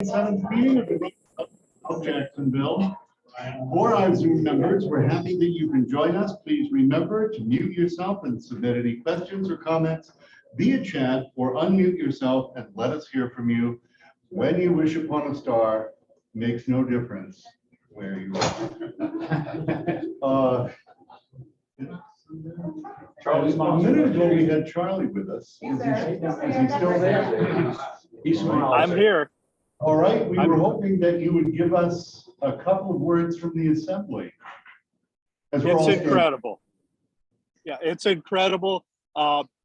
Seventh meeting of the of Jacksonville. For our Zoom members, we're happy that you can join us. Please remember to mute yourself and submit any questions or comments via chat, or unmute yourself and let us hear from you. When you wish upon a star, makes no difference where you are. Charlie's mom. A minute ago, we had Charlie with us. Is he still there? He's I'm here. All right, we were hoping that you would give us a couple of words from the assembly. It's incredible. Yeah, it's incredible.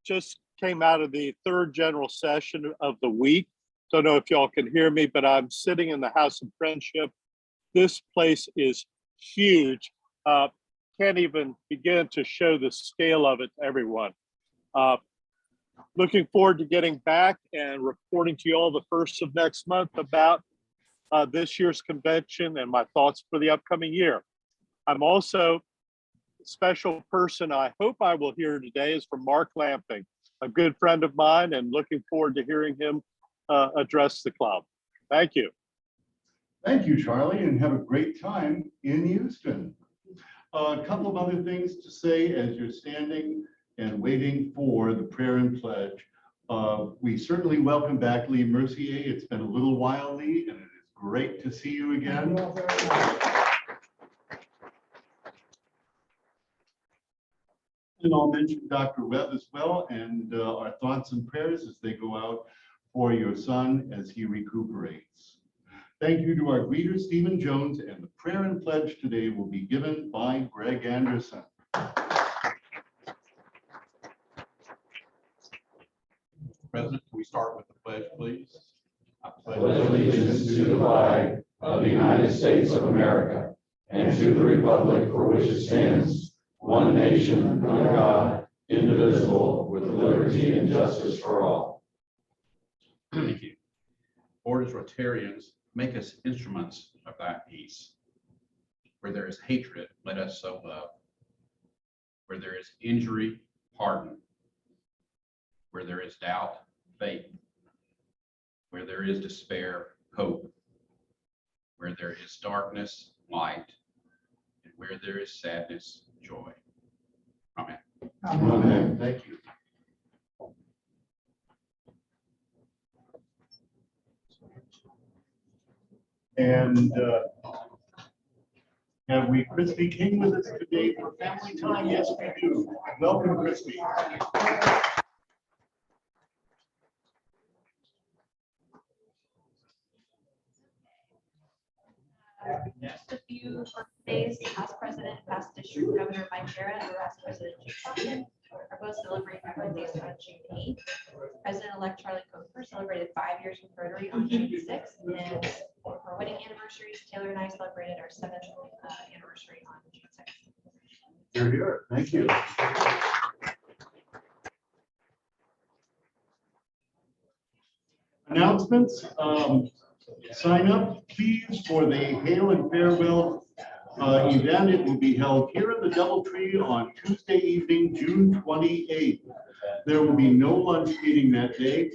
Just came out of the third general session of the week. Don't know if y'all can hear me, but I'm sitting in the House of Friendship. This place is huge. Can't even begin to show the scale of it to everyone. Looking forward to getting back and reporting to you all the first of next month about this year's convention and my thoughts for the upcoming year. I'm also a special person I hope I will hear today is from Mark Lamping, a good friend of mine, and looking forward to hearing him address the club. Thank you. Thank you, Charlie, and have a great time in Houston. A couple of other things to say as you're standing and waiting for the prayer and pledge. We certainly welcome back Lee Mercier. It's been a little while, Lee, and it is great to see you again. And I'll mention Dr. Webb as well, and our thoughts and prayers as they go out for your son as he recuperates. Thank you to our greeter, Stephen Jones, and the prayer and pledge today will be given by Greg Anderson. President, can we start with the pledge, please? I pledge allegiance to the flag of the United States of America and to the republic for which it stands, one nation, under God, indivisible, with liberty and justice for all. Thank you. Lord, as Rotarians, make us instruments of that peace. Where there is hatred, let us sow love. Where there is injury, pardon. Where there is doubt, faith. Where there is despair, hope. Where there is darkness, light. And where there is sadness, joy. Amen. Amen. Thank you. And have we Christy King with us today for family time? Yes, we do. Welcome, Christy. Just a few birthdays. Past President, past District Governor Mike Barrett, and past President Jim Shelton are both celebrating their birthdays on June 8th. President-elect Charlie Coker celebrated 5 years with Rotary on June 6th. And for wedding anniversaries, Taylor and I celebrated our 7th anniversary on June 6th. You're here. Thank you. Announcements. Sign up, please, for the Hail and Farewell event. It will be held here in the DoubleTree on Tuesday evening, June 28th. There will be no lunch meeting that day,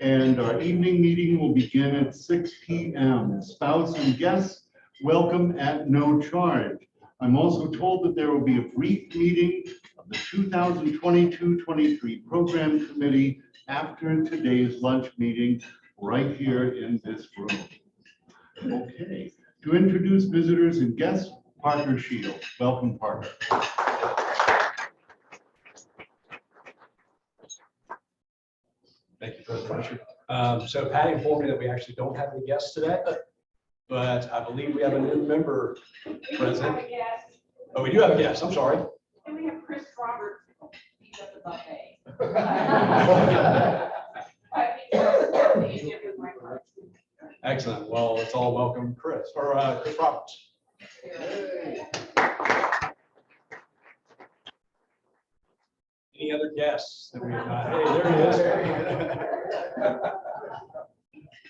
and our evening meeting will begin at 6 p.m. Spouse and guests welcome at no charge. I'm also told that there will be a brief meeting of the 2022-23 Program Committee after today's lunch meeting right here in this room. Okay, to introduce visitors and guests, Parker Shield. Welcome, Parker. Thank you, President. So Patty informed me that we actually don't have any guests today, but I believe we have a new member, President. Oh, we do have a guest. I'm sorry. And we have Chris Roberts. He's at the buffet. Excellent. Well, let's all welcome Chris Roberts. Any other guests that we have not? Hey, there he is.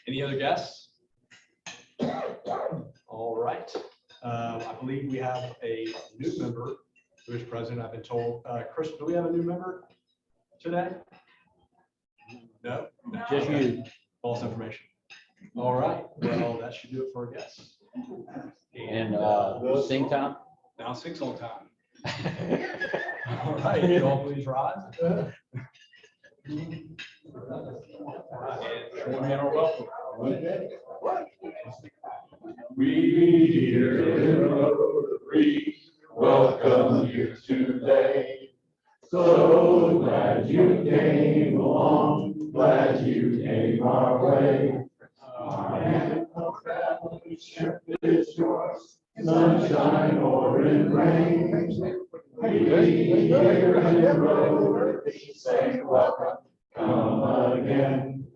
Any other guests? All right. I believe we have a new member who is present. I've been told. Chris, do we have a new member today? No? Just you. False information. All right, well, that should do it for our guests. And sing time? Now 6 on time. All right, you all please rise. And join me in our welcome. We here in Rotary welcome you today. So glad you came along, glad you came our way. Our hand of fellowship is yours, sunshine or in rain. We here in Rotary say welcome, come again.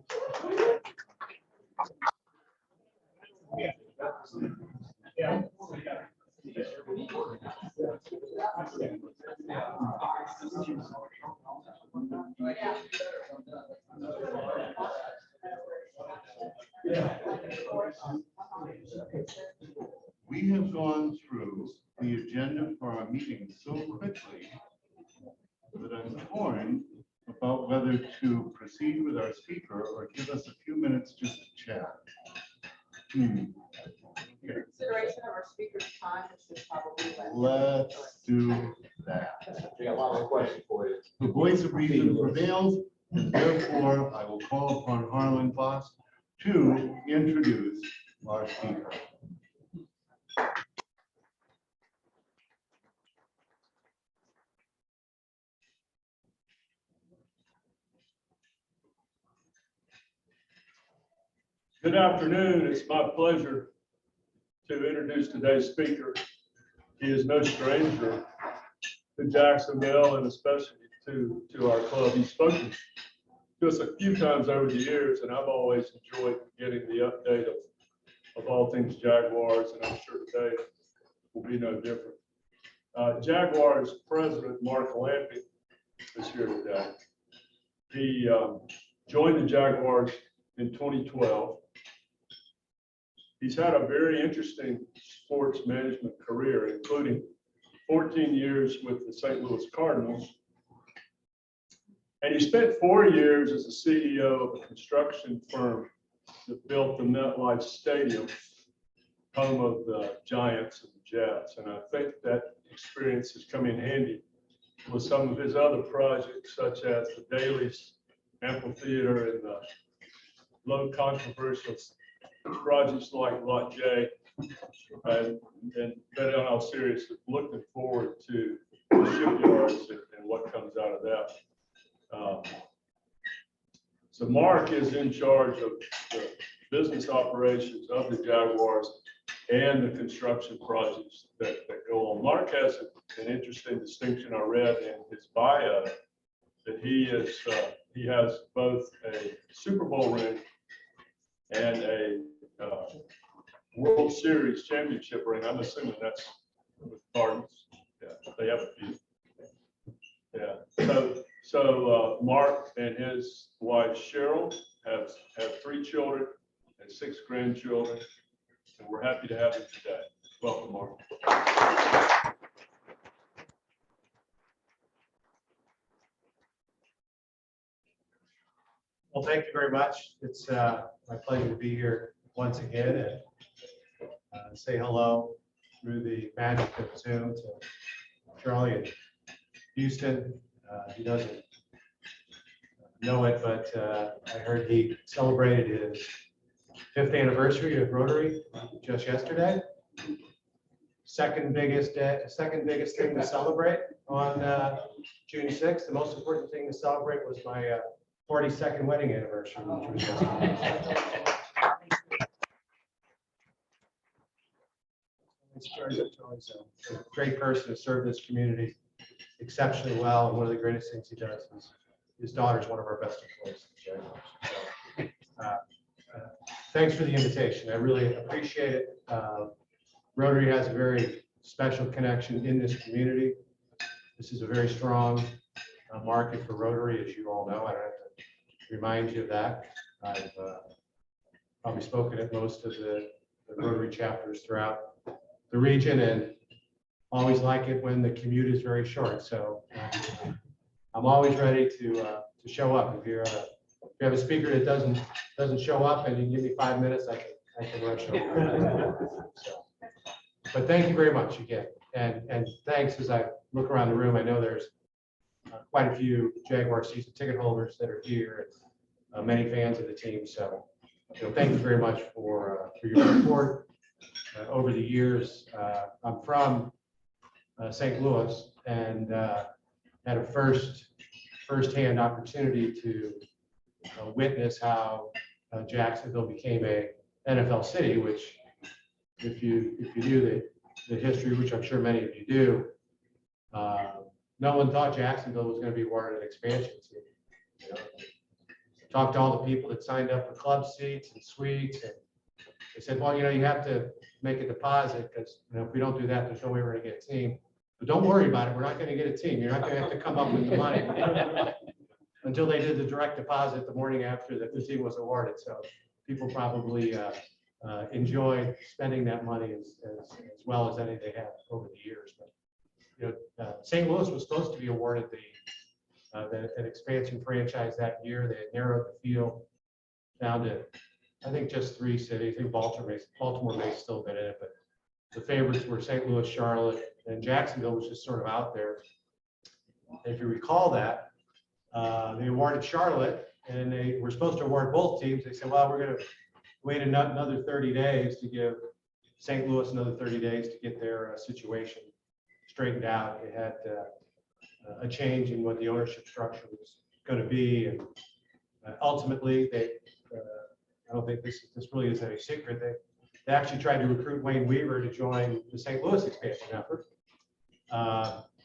We have gone through the agenda for our meeting so quickly that I'm torn about whether to proceed with our speaker or give us a few minutes just to chat. Consideration of our speaker's time, this is probably. Let's do that. We got a lot of questions for you. The voice of reason prevails, and therefore I will call upon Harlan Foss to introduce our speaker. Good afternoon. It's my pleasure to introduce today's speaker. He is no stranger to Jacksonville and especially to our club. He's spoken to us a few times over the years, and I've always enjoyed getting the update of all things Jaguars, and I'm sure today will be no different. Jaguars President Mark Lampy is here today. He joined the Jaguars in 2012. He's had a very interesting sports management career, including 14 years with the St. Louis Cardinals. And he spent 4 years as the CEO of a construction firm that built the MetLife Stadium, home of the Giants and the Jets. And I think that experience has come in handy with some of his other projects, such as the Dailies Amphitheater and the low controversial projects like Lot J. And but in all seriousness, looking forward to the shipyards and what comes out of that. So Mark is in charge of the business operations of the Jaguars and the construction projects that go on. Mark has an interesting distinction I read in his bio that he has both a Super Bowl ring and a World Series championship ring. I'm assuming that's with Cardinals. Yeah, they have a few. Yeah. So Mark and his wife Cheryl have 3 children and 6 grandchildren, and we're happy to have them today. Welcome, Mark. Well, thank you very much. It's my pleasure to be here once again and say hello through the magic of Zoom to Charlie in Houston. He doesn't know it, but I heard he celebrated his 5th anniversary of Rotary just yesterday. Second biggest thing to celebrate on June 6th. The most important thing to celebrate was my 42nd wedding anniversary, which was yesterday. Charlie's a great person, has served this community exceptionally well, and one of the greatest things he does is his daughter's one of our best employees. So, thanks for the invitation. I really appreciate it. Rotary has a very special connection in this community. This is a very strong market for Rotary, as you all know. I don't have to remind you of that. I've probably spoken at most of the Rotary chapters throughout the region, and always like it when the commute is very short. So I'm always ready to show up. If you're you have a speaker that doesn't show up and you give me 5 minutes, I can rush over. So, but thank you very much again. And thanks as I look around the room. I know there's quite a few Jaguar season ticket holders that are here and many fans of the team. So thank you very much for your support over the years. I'm from St. Louis and had a firsthand opportunity to witness how Jacksonville became a NFL city, which if you do the history, which I'm sure many of you do, no one thought Jacksonville was going to be awarded an expansion team. Talked to all the people that signed up for club seats and suites, and they said, well, you have to make a deposit because if we don't do that, there's no way we're going to get a team. But don't worry about it. We're not going to get a team. You're not going to have to come up with the money until they did the direct deposit the morning after that the team was awarded. So people probably enjoyed spending that money as well as any they have over the years. But St. Louis was supposed to be awarded an expansion franchise that year. They had narrowed the field down to, I think, just 3 cities. I think Baltimore may still been in it, but the favorites were St. Louis, Charlotte, and Jacksonville was just sort of out there. And if you recall that, they awarded Charlotte, and they were supposed to award both teams. They said, well, we're going to wait another 30 days to give St. Louis another 30 days to get their situation straightened out. They had a change in what the ownership structure was going to be, and ultimately, I don't think this really is any secret. They actually tried to recruit Wayne Weaver to join the St. Louis expansion effort.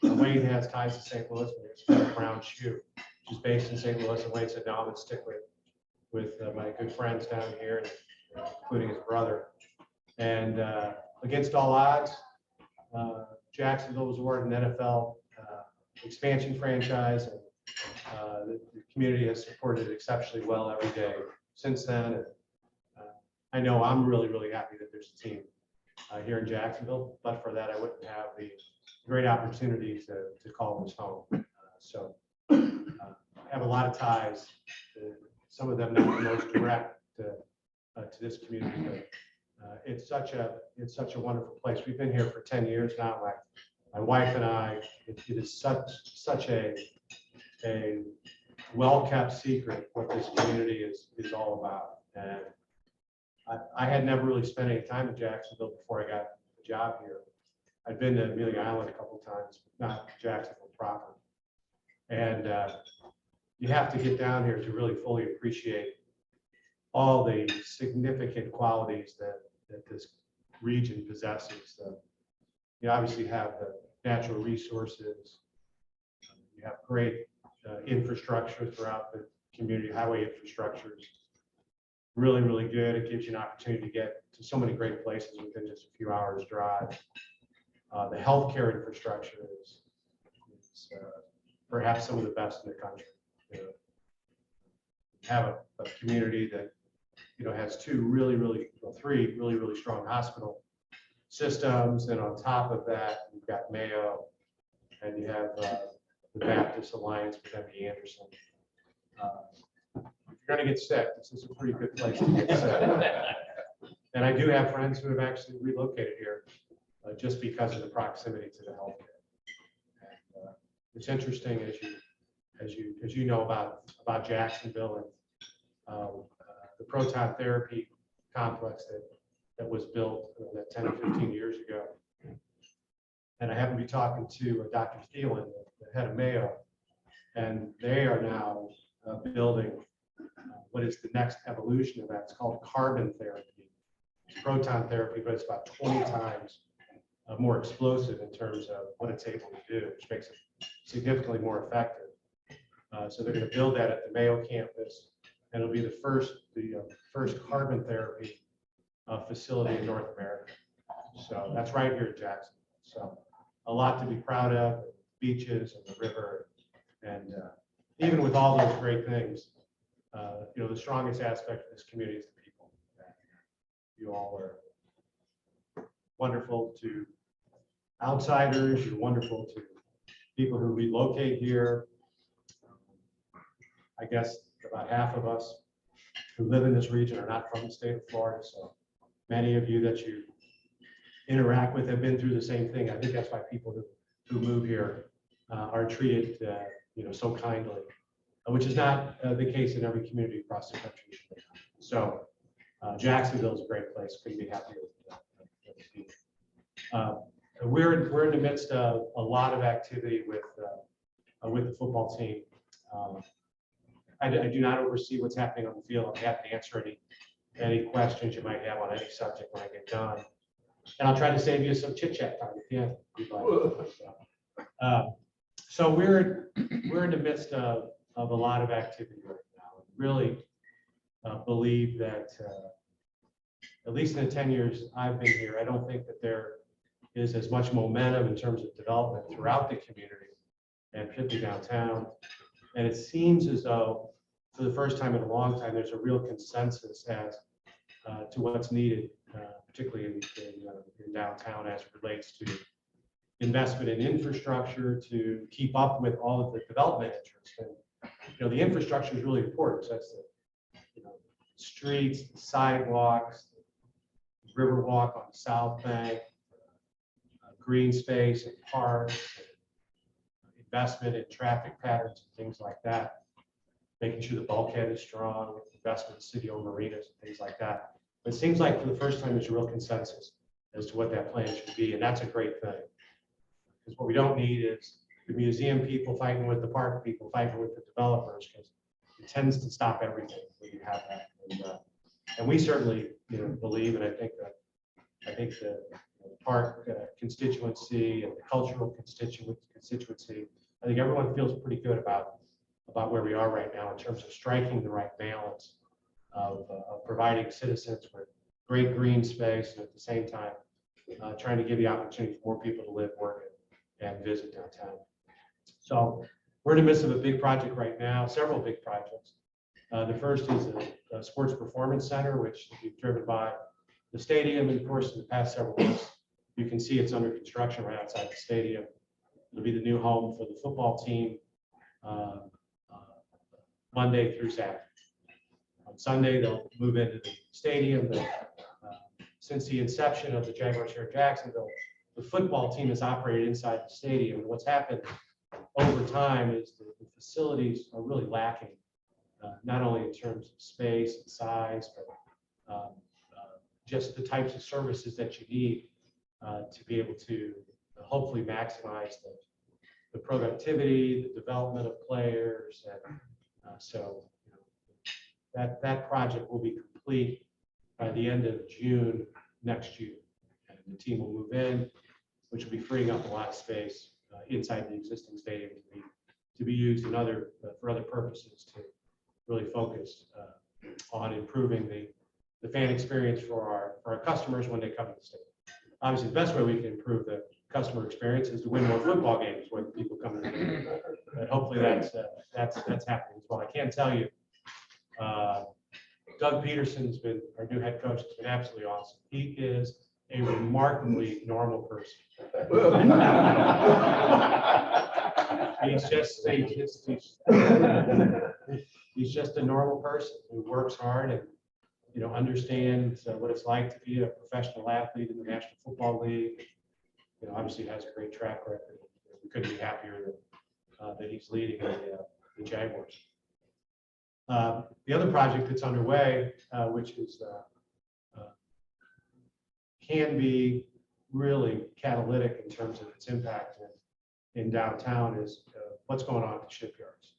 Wayne has ties to St. Louis, but it's Brown Shoe, which is based in St. Louis, and Wayne said, no, I'm going to stick with my good friends down here, including his brother. And against all odds, Jacksonville was awarded an NFL expansion franchise, and the community has supported it exceptionally well every day since then. And I know I'm really, really happy that there's a team here in Jacksonville, but for that, I wouldn't have the great opportunity to call this home. So I have a lot of ties, some of them not the most direct to this community, but it's such a wonderful place. We've been here for 10 years now. My wife and I, it is such a well-kept secret what this community is all about. And I had never really spent any time in Jacksonville before I got the job here. I'd been to Amelia Island a couple of times, but not Jacksonville proper. And you have to get down here to really fully appreciate all the significant qualities that this region possesses. You obviously have the natural resources. You have great infrastructure throughout the community. Highway infrastructure is really, really good. It gives you an opportunity to get to so many great places within just a few hours drive. The healthcare infrastructure is perhaps some of the best in the country. You have a community that has three really, really strong hospital systems, and on top of that, you've got Mayo, and you have the Baptist Alliance with MD Anderson. If you're going to get sick, this is a pretty good place to get sick. And I do have friends who have actually relocated here just because of the proximity to the healthcare. And it's interesting as you know about Jacksonville and the proton therapy complex that was built that 10 or 15 years ago. And I happen to be talking to Dr. Thielen, the head of Mayo, and they are now building what is the next evolution of that. It's called carbon therapy. It's proton therapy, but it's about 20 times more explosive in terms of what it's able to do, which makes it significantly more effective. So they're going to build that at the Mayo campus, and it'll be the first carbon therapy facility in North America. So that's right here in Jackson. So a lot to be proud of, beaches and the river. And even with all those great things, the strongest aspect of this community is the people. You all are wonderful to outsiders. You're wonderful to people who relocate here. I guess About half of us who live in this region are not from the state of Florida. So many of you that you interact with have been through the same thing. I think that's why people who move here are treated so kindly, which is not the case in every community across the country. So Jacksonville is a great place. Couldn't be happier with the people. We're in the midst of a lot of activity with the football team. I do not oversee what's happening on the field. I'm happy to answer any questions you might have on any subject when I get done. And I'll try to save you some chit chat time at the end. If you'd like. So we're in the midst of a lot of activity right now. Really believe that at least in the 10 years I've been here, I don't think that there is as much momentum in terms of development throughout the community and particularly downtown. And it seems as though for the first time in a long time, there's a real consensus as to what's needed, particularly in downtown as it relates to investment in infrastructure to keep up with all of the development interest. And the infrastructure is really important. So that's the streets, the sidewalks, the river walk on the south bank, green space and parks, investment in traffic patterns and things like that, making sure the bulkhead is strong, investment in city-owned marinas and things like that. But it seems like for the first time, there's a real consensus as to what that plan should be, and that's a great thing. Because what we don't need is the museum people fighting with the park people, fighting with the developers, because it tends to stop everything when you have that. And we certainly believe, and I think the park constituency and the cultural constituency, I think everyone feels pretty good about where we are right now in terms of striking the right balance of providing citizens with great green space and at the same time trying to give the opportunity for more people to live, work, and visit downtown. So we're in the midst of a big project right now, several big projects. The first is a sports performance center, which will be driven by the stadium. And of course, in the past several months, you can see it's under construction right outside the stadium. It'll be the new home for the football team Monday through Saturday. On Sunday, they'll move into the stadium. Since the inception of the Jaguars here in Jacksonville, the football team has operated inside the stadium. And what's happened over time is the facilities are really lacking, not only in terms of space and size, but just the types of services that you need to be able to hopefully maximize the productivity, the development of players. And so that project will be complete by the end of June next year. And the team will move in, which will be freeing up a lot of space inside the existing stadium to be used for other purposes to really focus on improving the fan experience for our customers when they come to the stadium. Obviously, the best way we can improve the customer experience is to win more football games when people come to the game. But hopefully that's happening as well. I can tell you, Doug Peterson's been our new head coach. It's been absolutely awesome. He is a remarkably normal person. He's just a normal person who works hard and understands what it's like to be a professional athlete in the National Football League. Obviously has a great track record. We couldn't be happier that he's leading the Jaguars. The other project that's underway, which is can be really catalytic in terms of its impact in downtown, is what's going on at the shipyards.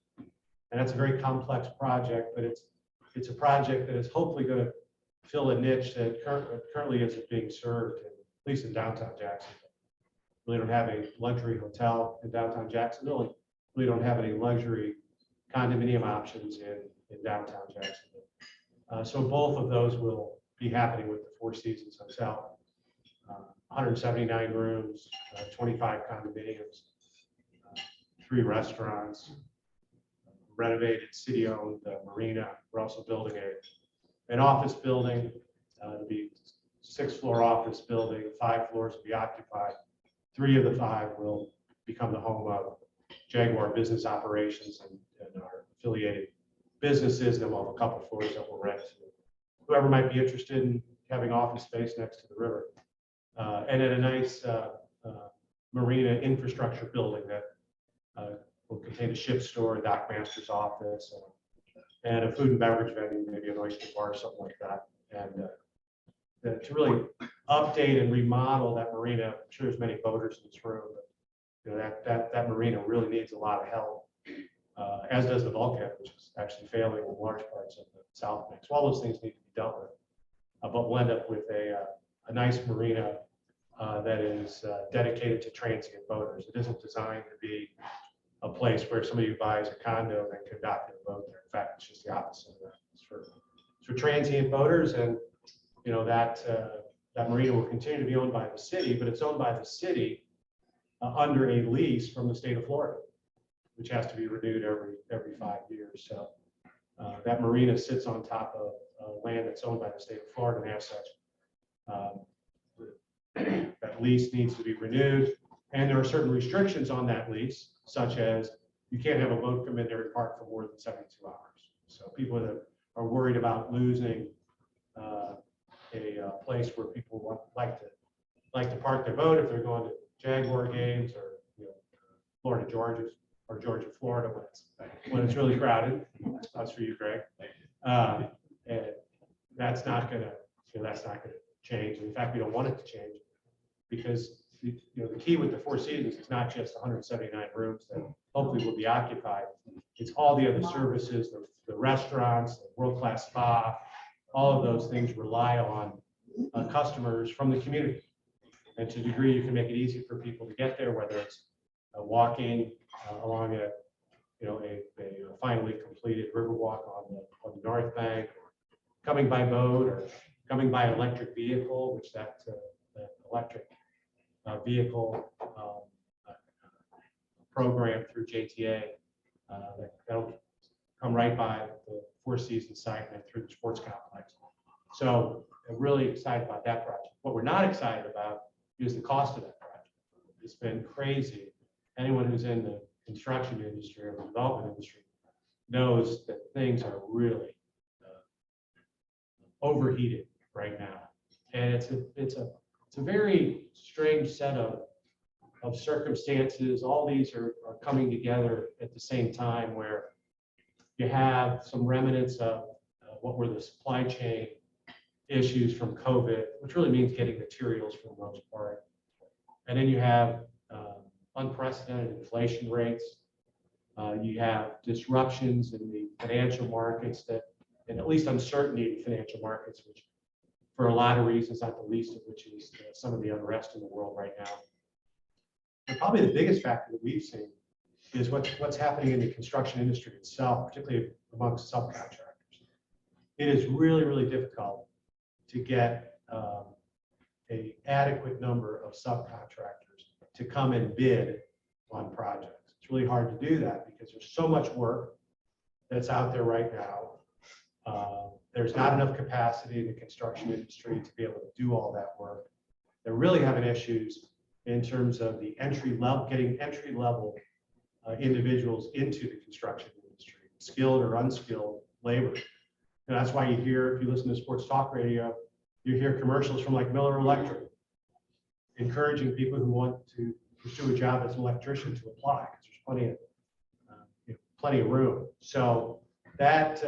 And that's a very complex project, but it's a project that is hopefully going to fill a niche that currently isn't being served, at least in downtown Jacksonville. We don't have a luxury hotel in downtown Jacksonville, and we don't have any luxury condominium options in downtown Jacksonville. So both of those will be happening with the Four Seasons Hotel. 179 rooms, 25 condominiums, 3 restaurants, renovated city-owned marina. We're also building an office building. It'll be 6-floor office building. 5 floors will be occupied. 3 of the 5 will become the home of Jaguar business operations and our affiliated businesses, then we'll have a couple floors that we'll rent to whoever might be interested in having office space next to the river. And then a nice marina infrastructure building that will contain a ship store, a dockmaster's office, and a food and beverage venue, maybe an oyster bar, something like that. And to really update and remodel that marina. I'm sure there's many boaters in this room, but you know, that marina really needs a lot of help, as does the bulkhead, which is actually failing in large parts of the South Bank. So all those things need to be dealt with. But we'll end up with a nice marina that is dedicated to transient boaters. It isn't designed to be a place where somebody who buys a condo and can dock their boat there. In fact, it's just the opposite of that. It's for transient boaters, and you know that marina will continue to be owned by the city, but it's owned by the city under a lease from the state of Florida, which has to be renewed every 5 years. So that marina sits on top of land that's owned by the state of Florida, and as such, that lease needs to be renewed. And there are certain restrictions on that lease, such as you can't have a boat come in there and park for more than 72 hours. So people that are worried about losing a place where people like to park their boat if they're going to Jaguar games or Florida Georges or Georgia Florida when it's really crowded. That's for you, Greg. And that's not going to change. In fact, we don't want it to change because the key with the Four Seasons is not just 179 rooms that hopefully will be occupied. It's all the other services, the restaurants, the world-class spa. All of those things rely on customers from the community. And to the degree you can make it easy for people to get there, whether it's walking along a finally completed river walk on the north bank, or coming by boat, or coming by electric vehicle, which that electric vehicle program through JTA that'll come right by the Four Seasons site and through the sports complex. So I'm really excited about that project. What we're not excited about is the cost of that project. It's been crazy. Anyone who's in the construction industry or the development industry knows that things are really overheated right now. And it's a very strange set of circumstances. All these are coming together at the same time, where you have some remnants of what were the supply chain issues from COVID, which really means getting materials for the most part. And then you have unprecedented inflation rates. You have disruptions in the financial markets and at least uncertainty in financial markets, which for a lot of reasons, not the least of which is some of the unrest in the world right now. And probably the biggest factor that we've seen is what's happening in the construction industry itself, particularly amongst subcontractors. It is really, really difficult to get an adequate number of subcontractors to come and bid on projects. It's really hard to do that because there's so much work that's out there right now. There's not enough capacity in the construction industry to be able to do all that work. They're really having issues in terms of the getting entry level individuals into the construction industry, skilled or unskilled labor. And that's why you hear, if you listen to sports talk radio, you hear commercials from like Miller Electric encouraging people who want to pursue a job as an electrician to apply, because there's plenty of room. So that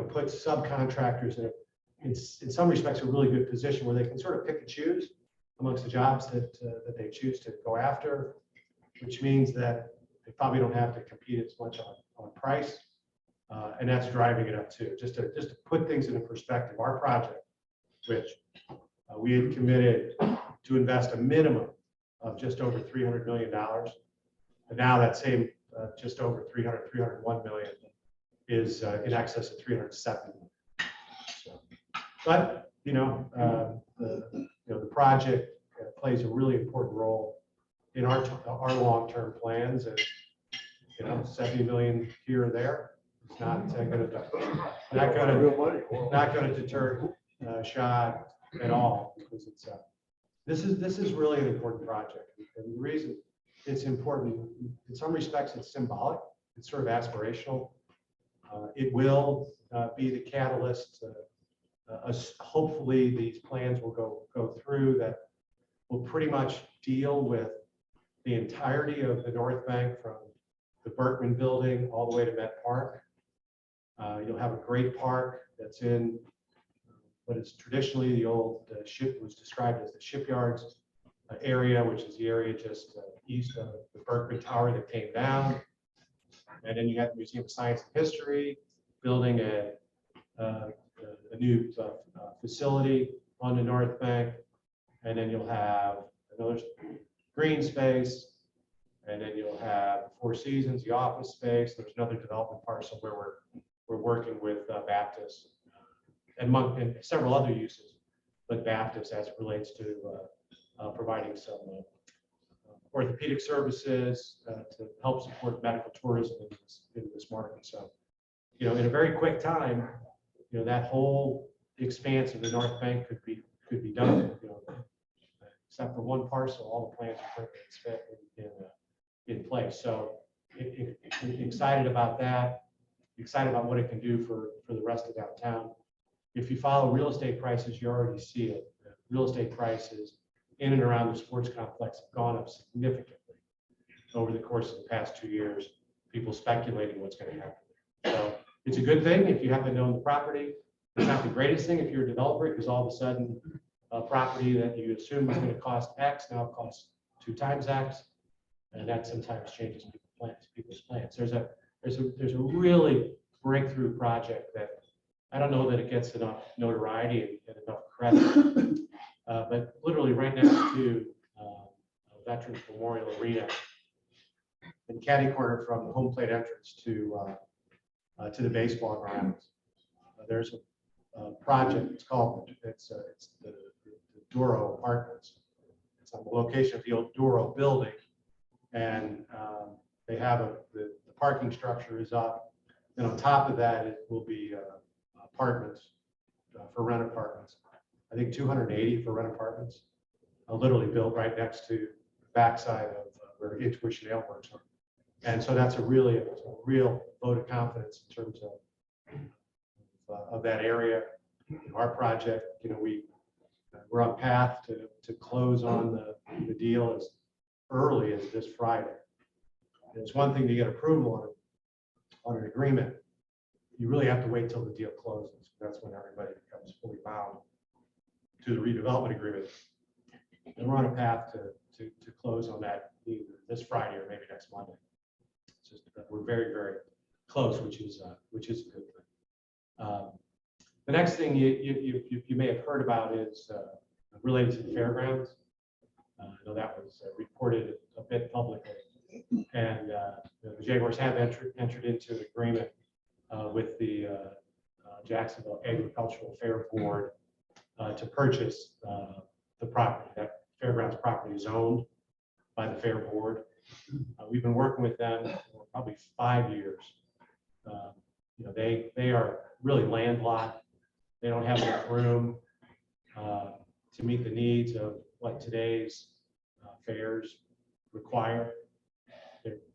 puts subcontractors in some respects a really good position where they can sort of pick and choose amongst the jobs that they choose to go after, which means that they probably don't have to compete as much on price, and that's driving it up too. Just to put things into perspective, our project, which we had committed to invest a minimum of just over $300 million, and now that same just over 301 million is in excess of 370 million. So, but the project plays a really important role in our long-term plans, and 70 million here or there is not going to deter Shad at all, because this is really an important project. And the reason it's important, in some respects, it's symbolic. It's sort of aspirational. It will be the catalyst. Hopefully, these plans will go through that will pretty much deal with the entirety of the North Bank from the Berkman Building all the way to Met Park. You'll have a great park that's in what is traditionally the old ship was described as the shipyards area, which is the area just east of the Berkman Tower that came down. And then you have the Museum of Science and History building a new facility on the North Bank. And then you'll have another green space. And then you'll have Four Seasons, the office space. There's another development parcel where we're working with Baptist and several other uses, but Baptist as it relates to providing some orthopedic services to help support medical tourism in this market. So, in a very quick time, that whole expanse of the North Bank could be done. Except for one parcel, all the plans are currently in place. So, excited about that. Excited about what it can do for the rest of downtown. If you follow real estate prices, you already see it. Real estate prices in and around the sports complex have gone up significantly over the course of the past 2 years. People speculating what's going to happen. So it's a good thing if you happen to own the property. It's not the greatest thing if you're a developer, because all of a sudden a property that you assume was going to cost X now costs 2 times X, and that sometimes changes people's plans. There's a really breakthrough project that I don't know that it gets enough notoriety and enough credit, but literally right next to Veterans Memorial Arena, in catty corner from the home plate entrance to the baseball grounds, there's a project. It's the Duro Apartments. It's on the location of the old Duro building, and they have the parking structure is up, and on top of that it will be apartments for rent apartments. I think 280 for rent apartments, literally built right next to the backside of where Intuition Ale Works are. And so that's a real vote of confidence in terms of that area. Our project, we're on path to close on the deal as early as this Friday. And it's one thing to get approval on an agreement. You really have to wait till the deal closes. That's when everybody becomes fully bound to the redevelopment agreement. And we're on a path to close on that either this Friday or maybe next Monday. It's just we're very, very close, which is a good thing. The next thing you may have heard about is related to the fairgrounds. I know that was reported a bit publicly, and the Jaguars have entered into an agreement with the Jacksonville Agricultural Fair Board to purchase the property. That fairgrounds property is owned by the Fair Board. We've been working with them for probably 5 years. They are really landlocked. They don't have enough room to meet the needs of what today's fairs require.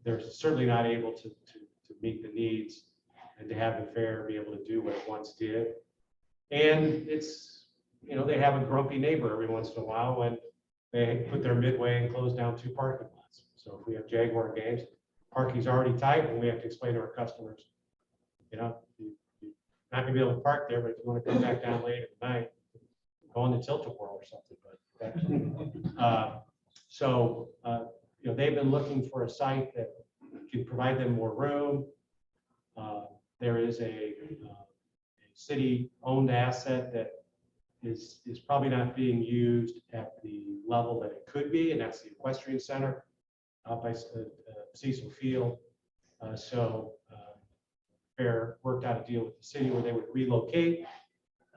They're certainly not able to meet the needs and to have the fair be able to do what it once did. And it's, they have a grumpy neighbor every once in a while when they put their midway and close down 2 parking lots. So if we have Jaguar games, parking's already tight, and we have to explain to our customers, you're not gonna be able to park there, but if you want to come back down late at night, go on the Tilt-A-Whirl or something. But they've been looking for a site that can provide them more room. There is a city-owned asset that is probably not being used at the level that it could be, and that's the equestrian center out by Cecil Field. Fair worked out a deal with the city where they would relocate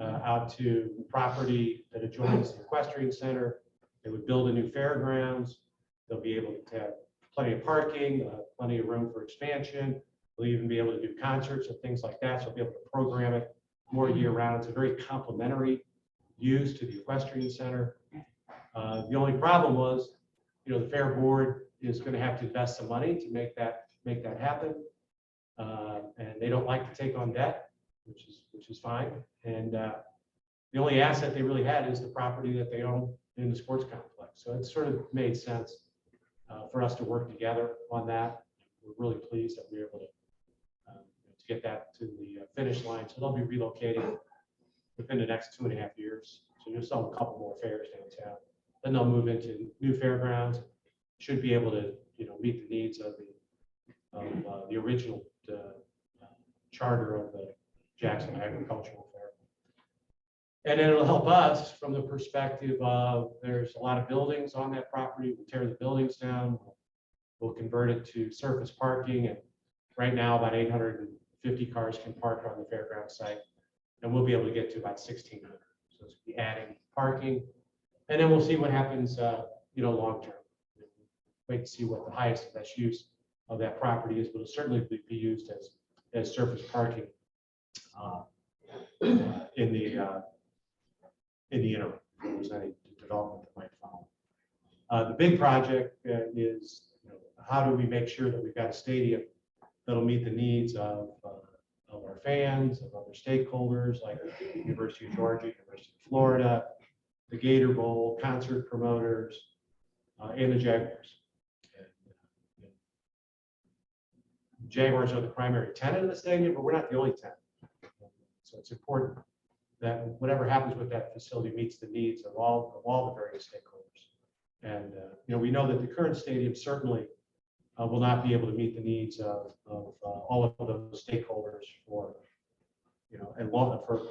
out to property that adjoins the equestrian center. They would build a new fairgrounds. They'll be able to have plenty of parking, plenty of room for expansion. They'll even be able to do concerts and things like that. So they'll be able to program it more year round. It's a very complementary use to the equestrian center. The only problem was, the Fair Board is going to have to invest some money to make that happen. And they don't like to take on debt, which is fine. And the only asset they really had is the property that they own in the sports complex. So it sort of made sense for us to work together on that. We're really pleased that we were able to get that to the finish line. So they'll be relocating within the next 2.5 years. So you'll sell a couple more fairs downtown. Then they'll move into new fairgrounds. Should be able to, meet the needs of the original charter of the Jackson Agricultural Fair. And then it'll help us from the perspective of there's a lot of buildings on that property. We'll tear the buildings down. We'll convert it to surface parking. And right now, about 850 cars can park on the fairground site. And we'll be able to get to about 1,600. So it's be adding parking. And then we'll see what happens, long term. Wait to see what the highest and best use of that property is, but it'll certainly be used as surface parking in the interim. If there's any development that might follow. The big project is, how do we make sure that we've got a stadium that'll meet the needs of our fans, of other stakeholders like University of Georgia, University of Florida, the Gator Bowl, concert promoters, and the Jaguars. Jaguars are the primary tenant of the stadium, but we're not the only tenant. So it's important that whatever happens with that facility meets the needs of all the various stakeholders. And we know that the current stadium certainly will not be able to meet the needs of all of those stakeholders for for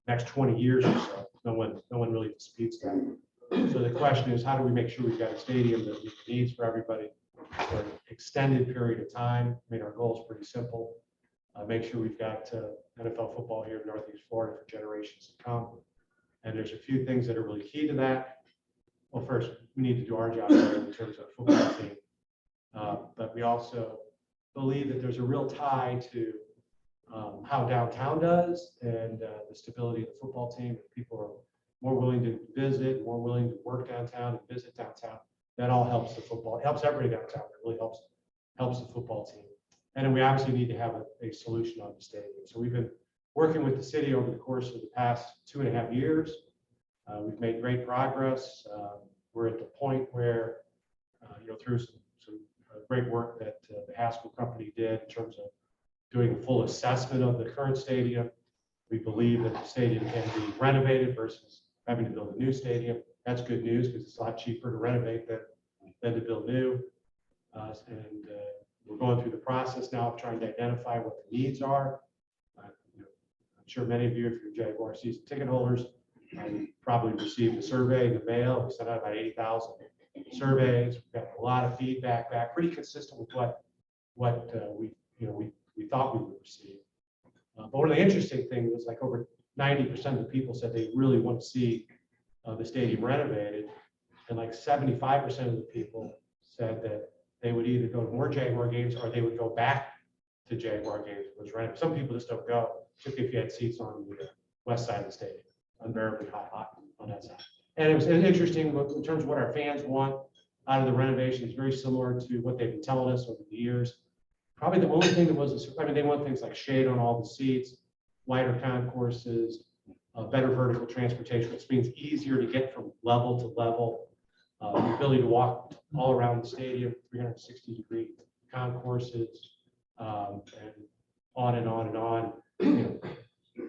next 20 years or so. No one really disputes that. So the question is, how do we make sure we've got a stadium that meets the needs for everybody for an extended period of time? I mean, our goal is pretty simple. Make sure we've got NFL football here in Northeast Florida for generations to come. And there's a few things that are really key to that. Well, first, we need to do our job in terms of football team. But we also believe that there's a real tie to how downtown does and the stability of the football team. If people are more willing to visit, more willing to work downtown and visit downtown, that all helps the football. It helps everybody downtown. It really helps the football team. And then we obviously need to have a solution on the stadium. So we've been working with the city over the course of the past 2.5 years. We've made great progress. We're at the point where, through some great work that the Haskell company did in terms of doing a full assessment of the current stadium, we believe that the stadium can be renovated versus having to build a new stadium. That's good news because it's a lot cheaper to renovate than to build new. And we're going through the process now of trying to identify what the needs are. I'm sure many of you, if you're Jaguar season ticket holders, probably received a survey in the mail. We sent out about 80,000 surveys. We've got a lot of feedback back, pretty consistent with what we thought we would receive. But one of the interesting things was like over 90% of the people said they really want to see the stadium renovated, and like 75% of the people said that they would either go to more Jaguar games or they would go back to Jaguar games. It was renovated. Some people just don't go, particularly if you had seats on the west side of the stadium, unbearably hot on that side. And it was interesting in terms of what our fans want out of the renovation. It's very similar to what they've been telling us over the years. Probably the only thing that was, they want things like shade on all the seats, wider concourses, better vertical transportation, which means easier to get from level to level, the ability to walk all around the stadium, 360-degree concourses, and on and on and on.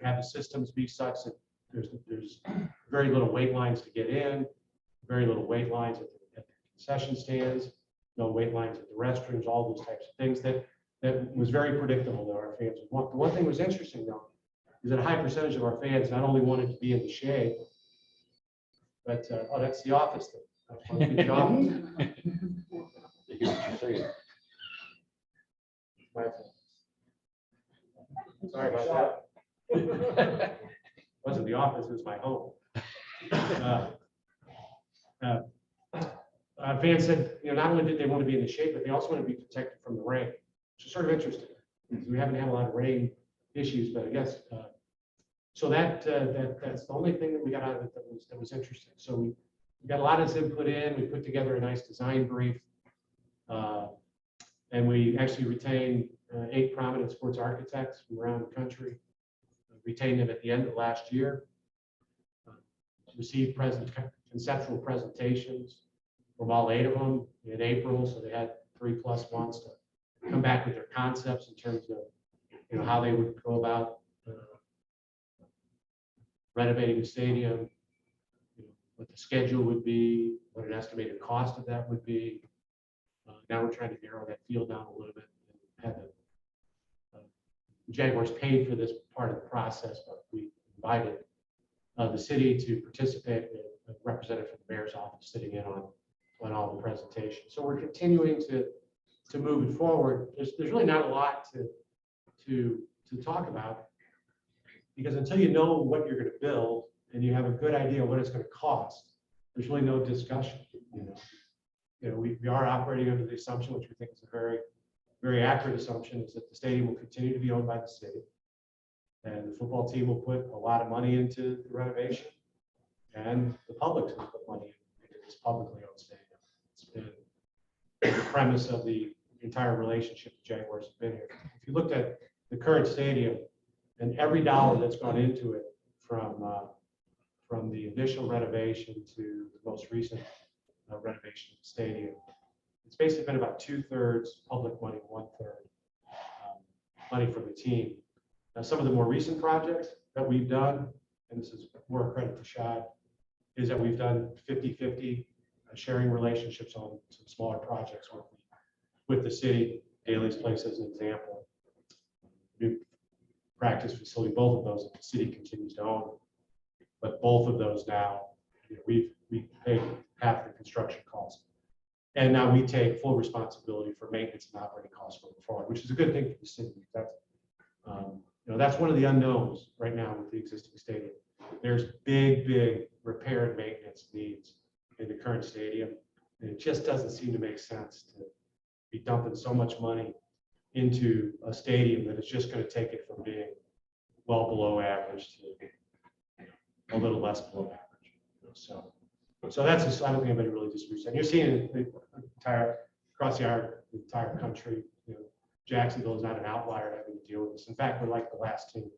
Have the systems be such that there's very little wait lines to get in, very little wait lines at the concession stands, no wait lines at the restrooms, all those types of things that was very predictable that our fans would want. The one thing that was interesting though, is that a high percentage of our fans not only wanted to be in the shade, but, oh, that's the office thing. The office. My fault. Sorry about that. Wasn't the office, it was my home. Fans said, not only did they want to be in the shade, but they also want to be protected from the rain, which is sort of interesting. We haven't had a lot of rain issues, but I guess so that's the only thing that we got out of it that was interesting. So we got a lot of this input in. We put together a nice design brief. And we actually retained 8 prominent sports architects from around the country. Retained them at the end of last year. Received conceptual presentations from all 8 of them in April, so they had 3+ months to come back with their concepts in terms of how they would go about renovating the stadium, what the schedule would be, what an estimated cost of that would be. Now we're trying to narrow that field down a little bit. And have the Jaguars paid for this part of the process, but we invited the city to participate, a representative from the mayor's office sitting in on all the presentations. So we're continuing to move it forward. There's really not a lot to talk about, because until you know what you're going to build and you have a good idea of what it's going to cost, there's really no discussion. We are operating under the assumption, which we think is a very, very accurate assumption, is that the stadium will continue to be owned by the city, and the football team will put a lot of money into the renovation, and the public's going to put money into this publicly owned stadium. It's been the premise of the entire relationship the Jaguars have been here. If you looked at the current stadium and every dollar that's gone into it, from the initial renovation to the most recent renovation of the stadium, it's basically been about 2/3 public money, 1/3 money from the team. Now, some of the more recent projects that we've done, and this is more credit to Shad, is that we've done 50-50 sharing relationships on some smaller projects with the city. Daly's Place as an example. New practice facility, both of those that the city continues to own. But both of those now, we paid half the construction cost. And now we take full responsibility for maintenance and operating costs going forward, which is a good thing for the city. That's one of the unknowns right now with the existing stadium. There's big repair and maintenance needs in the current stadium. And it just doesn't seem to make sense to be dumping so much money into a stadium that is just going to take it from being well below average to a little less below average. So that's just, I don't think anybody really disagrees. And you're seeing it across the entire country. Jacksonville is not an outlier having to deal with this. In fact, we're like the last team.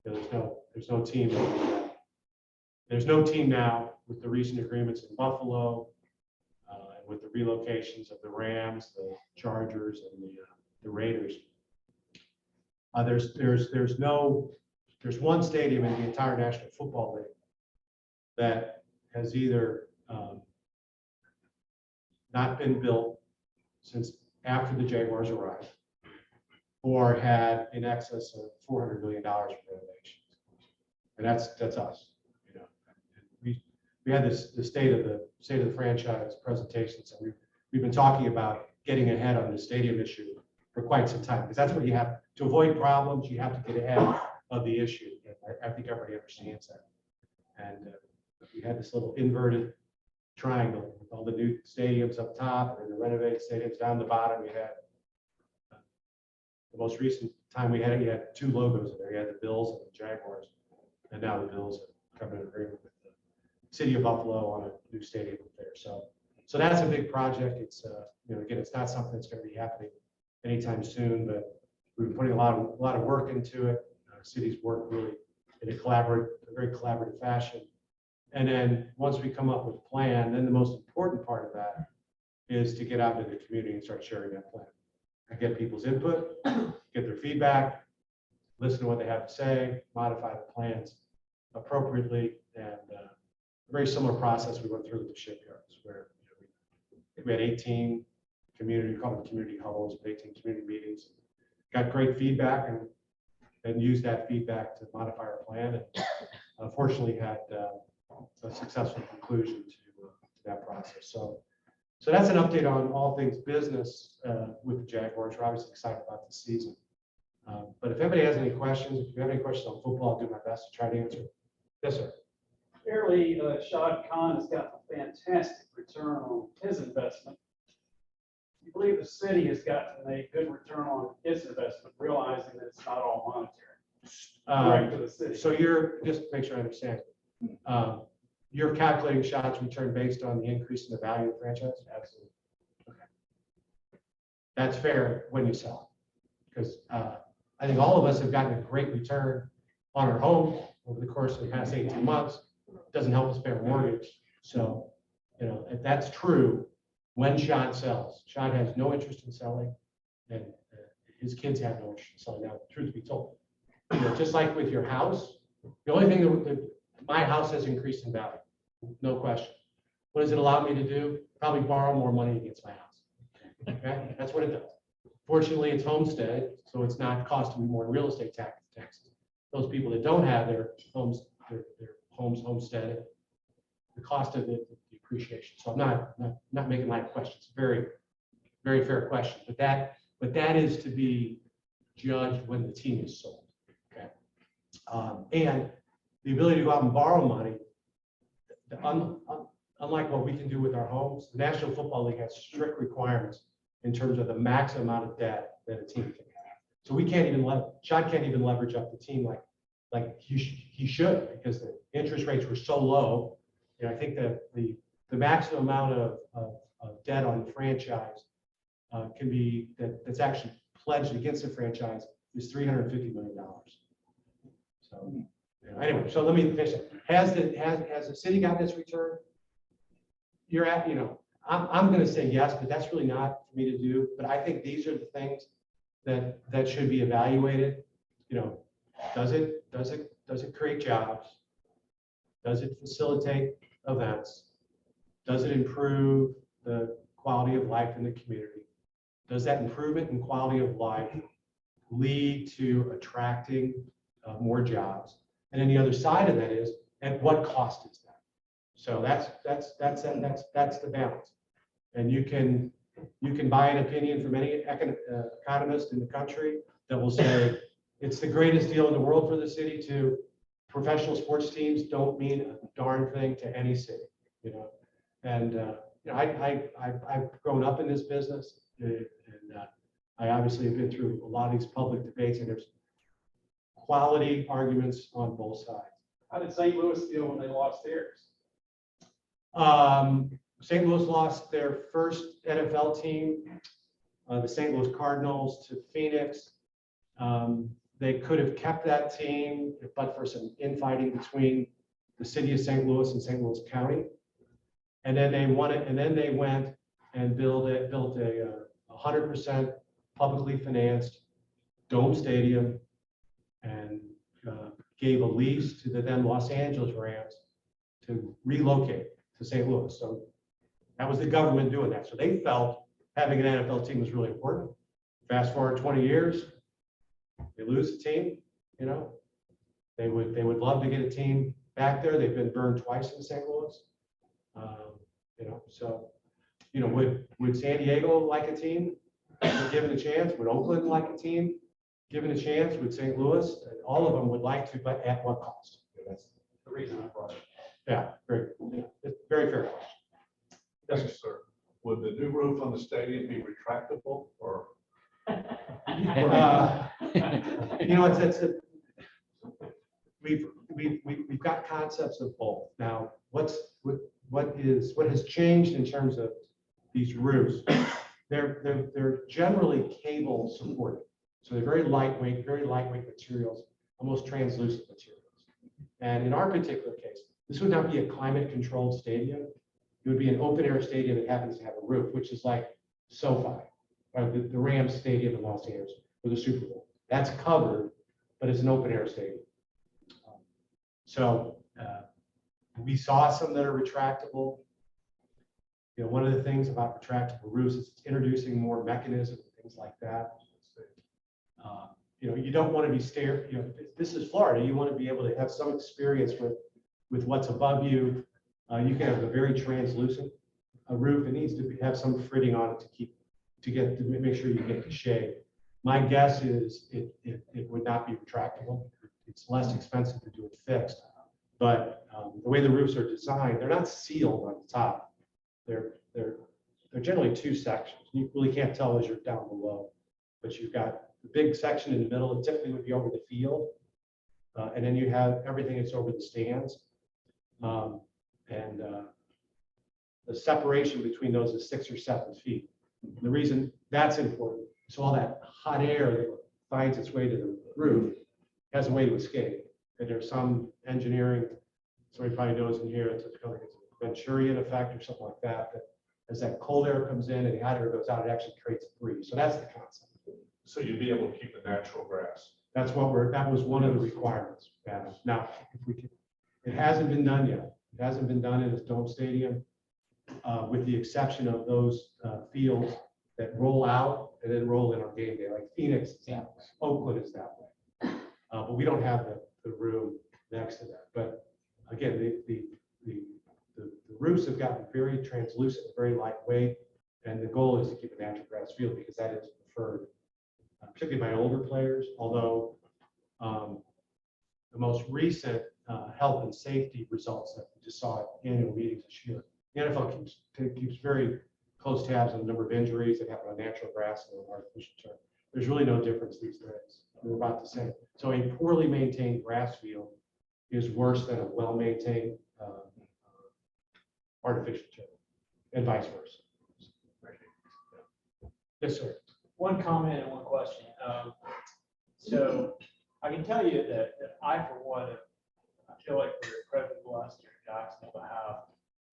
There's no team. There's no team now with the recent agreements in Buffalo, and with the relocations of the Rams, the Chargers, and the Raiders. There's one stadium in the entire National Football League that has either not been built since after the Jaguars arrived, or had in excess of $400 million for renovations, and that's us. We had the state of the franchise presentation, so we've been talking about getting ahead on the stadium issue for quite some time, because that's what you have to avoid problems. You have to get ahead of the issue. I think everybody understands that. And we had this little inverted triangle with all the new stadiums up top and the renovated stadiums down the bottom. We had the most recent time we had it, you had 2 logos in there. You had the Bills and the Jaguars, and now the Bills have come to an agreement with the city of Buffalo on a new stadium up there. So that's a big project. It's again, it's not something that's going to be happening anytime soon, but we've been putting a lot of work into it. Cities work really in a very collaborative fashion. And then once we come up with a plan, then the most important part of that is to get out into the community and start sharing that plan. And get people's input, get their feedback, listen to what they have to say, modify the plans appropriately. And a very similar process we went through with the shipyards, where we had 18 community, we call them community halls, 18 community meetings, got great feedback, and then used that feedback to modify our plan. And unfortunately had a successful conclusion to that process. So that's an update on all things business with the Jaguars. We're obviously excited about this season. But if anybody has any questions, if you have any questions on football, I'll do my best to try to answer. Yes, sir. Clearly, Shad Khan has gotten a fantastic return on his investment. You believe the city has gotten a good return on its investment, realizing that it's not all monetary. Right to the city. So you're, just to make sure I understand, you're calculating Shad's return based on the increase in the value of the franchise? Absolutely. Okay. that's fair when you sell it. Because I think all of us have gotten a great return on our home over the course of the past 18 months. It doesn't help us pay our mortgage. So, you know, if that's true, when Sean sells, Sean has no interest in selling, and his kids have no interest in selling. Now, truth be told, you know, just like with your house, the only thing that my house has increased in value, no question. What does it allow me to do? Probably borrow more money against my house. Okay, that's what it does. Fortunately, it's homestead, so it's not costing me more in real estate taxes. Those people that don't have their homes homesteaded, the cost of it, the appreciation. So I'm not making light of questions. Very, very fair question. But that is to be judged when the team is sold. Okay, and the ability to go out and borrow money. Unlike what we can do with our homes, the National Football League has strict requirements in terms of the maximum amount of debt that a team can have. So we can't even Sean can't even leverage up the team like he should, because the interest rates were so low. You know, I think that the maximum amount of debt on the franchise can be that's actually pledged against the franchise is $350 million. So you know, anyway, so let me finish it. Has the city gotten its return? You're at, you know, I'm going to say yes, but that's really not for me to do. But I think these are the things that should be evaluated. You know, does it create jobs? Does it facilitate events? Does it improve the quality of life in the community? Does that improvement in quality of life lead to attracting more jobs? And then the other side of that is, at what cost is that? So that's the balance. And you can buy an opinion from any economist in the country that will say it's the greatest deal in the world for the city. To professional sports teams don't mean a darn thing to any city, you know. And you know, I've grown up in this business, and I obviously have been through a lot of these public debates, and there's quality arguments on both sides. How did St. Louis feel when they lost theirs? St. Louis lost their first NFL team, the St. Louis Cardinals, to Phoenix. They could have kept that team, but for some infighting between the city of St. Louis and St. Louis County. And then they won it, and then they went and built a 100% publicly financed dome stadium, and gave a lease to the then Los Angeles Rams to relocate to St. Louis. So that was the government doing that. So they felt having an NFL team was really important. Fast forward 20 years, they lose the team, you know. They would love to get a team back there. They've been burned twice in St. Louis. You know, so, you know, would San Diego like a team given a chance? Would Oakland like a team given a chance? Would St. Louis? All of them would like to, but at what cost? That's The reason I brought it. yeah, it's very fair question. Yes, sir. Would the new roof on the stadium be retractable, or? You know, we've got concepts of both. Now, what has changed in terms of these roofs? They're generally cable supported, so they're very lightweight materials, almost translucent materials. And in our particular case, this would not be a climate-controlled stadium. It would be an open-air stadium that happens to have a roof, which is like SoFi, or the Rams Stadium in Los Angeles, or the Super Bowl. That's covered, but it's an open-air stadium. So we saw some that are retractable. You know, one of the things about retractable roofs is it's introducing more mechanisms and things like that. You know, you don't want to be stared. You know, this is Florida. You want to be able to have some experience with what's above you. You can have a very translucent roof. It needs to have some fritting on it to make sure you get the shade. My guess is it would not be retractable. It's less expensive to do it fixed. But the way the roofs are designed, they're not sealed on the top. They're generally two sections. You really can't tell as you're down below. But you've got the big section in the middle. It typically would be over the field, and then you have everything that's over the stands. The separation between those is 6 or 7 feet. The reason that's important, so all that hot air that finds its way to the roof has a way to escape. And there's some engineering, so everybody knows in here, it's called a Venturian effect or something like that, that as that cold air comes in and the hot air goes out, it actually creates a breeze. So that's the concept. So you'd be able to keep the natural grass. That's what that was one of the requirements. Now, if we can, it hasn't been done yet. It hasn't been done in the Dome Stadium, with the exception of those fields that roll out and then roll in on game day, like Phoenix is that way, Oakland is that way. But we don't have the room next to that. But again, the roofs have gotten very translucent, very lightweight, and the goal is to keep a natural grass field because that is preferred, particularly by older players. Although the most recent health and safety results that we just saw at annual meetings this year, the NFL keeps very close tabs on the number of injuries that happen on natural grass and on artificial turf. There's really no difference these days. We're about the same. So a poorly maintained grass field is worse than a well-maintained artificial turf, and vice versa. Yes, sir. One comment and one question. So I can tell you that I, for one, I feel like we're incredibly blessed here in Jacksonville to have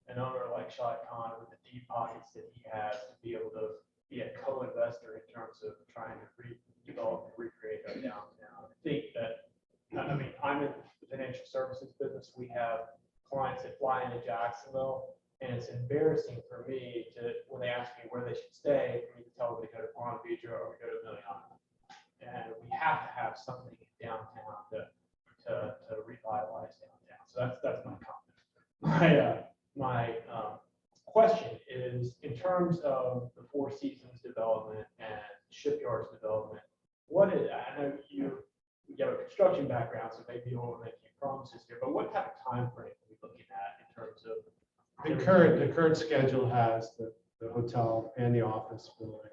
an owner like Shad Khan with the deep pockets that he has to be able to be a co-investor in terms of trying to redevelop and recreate our downtown. I think that, I mean, I'm in the financial services business. We have clients that fly into Jacksonville, and it's embarrassing for me when they ask me where they should stay, for me to tell them to go to Palm Beach or we go to Million Island. And we have to have something in downtown to revitalize downtown. So that's my comment. My question is, in terms of the Four Seasons development and Shipyards development, I know you have a construction background, so maybe you won't make any promises here, but what type of time frame are we looking at in terms of The current schedule has the hotel and the office building,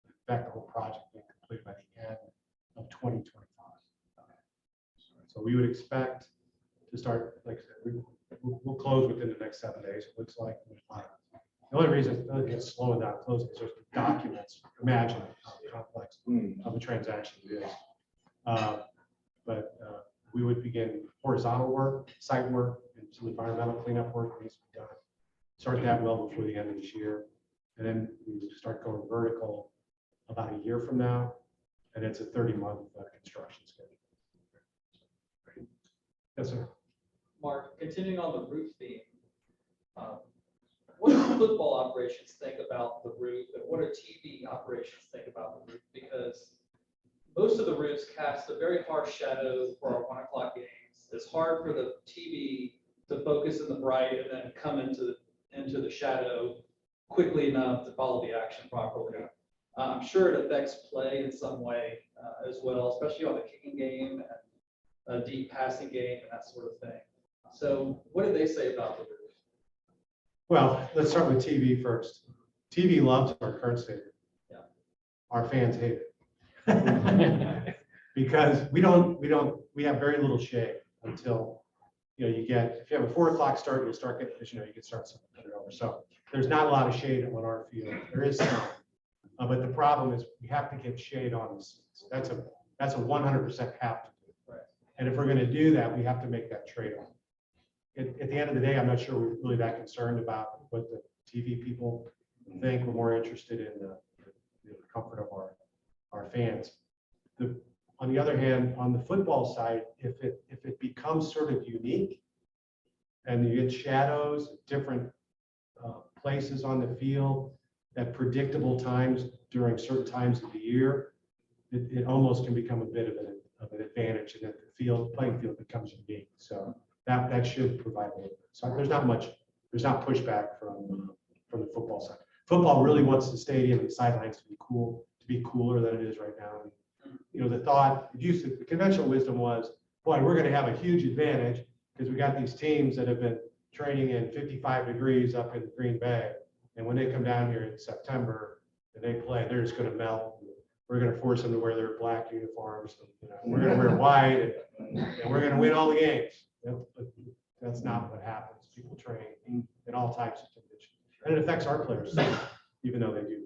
in fact, the whole project being completed by the end of 2025. So we would expect to start, like I said, we'll close within the next 7 days, it looks like. The only reason it's slowing down closing is just the documents. Imagine how complex of a transaction it is. But we would begin horizontal work, site work, and some environmental cleanup work needs to be done. Start that well before the end of this year. And then we would start going vertical about a year from now. And it's a 30-month construction schedule. Yes, sir. Mark, continuing on the roof theme, what do football operations think about the roof, and what do TV operations think about the roof? Because most of the roofs cast a very harsh shadow for our 1 o'clock games. It's hard for the TV to focus in the bright and then come into the shadow quickly enough to follow the action properly. I'm sure it affects play in some way as well, especially on the kicking game and a deep passing game and that sort of thing. So what do they say about the roof? Well, let's start with TV first. TV loves our current stadium. Yeah. Our fans hate it. Because we have very little shade until, you get, if you have a 4 o'clock start, you'll start getting, you can start something over. So there's not a lot of shade on our field. There is some, but the problem is we have to get shade on the seats. That's a 100% have to do. Right. And if we're going to do that, we have to make that trade-off. At the end of the day, I'm not sure we're really that concerned about what the TV people think. We're more interested in the comfort of our fans. On the other hand, on the football side, if it becomes sort of unique and you get shadows, different places on the field at predictable times during certain times of the year, it almost can become a bit of an advantage, and that the playing field becomes unique. So that should provide a little bit. So there's not pushback from the football side. Football really wants the stadium and the sidelines to be cooler than it is right now. The conventional wisdom was, boy, we're going to have a huge advantage because we got these teams that have been training in 55 degrees up in Green Bay. And when they come down here in September and they play, they're just going to melt. We're going to force them to wear their black uniforms. We're going to wear white and we're going to win all the games. But that's not what happens. People train in all types of conditions. And it affects our players, even though they do.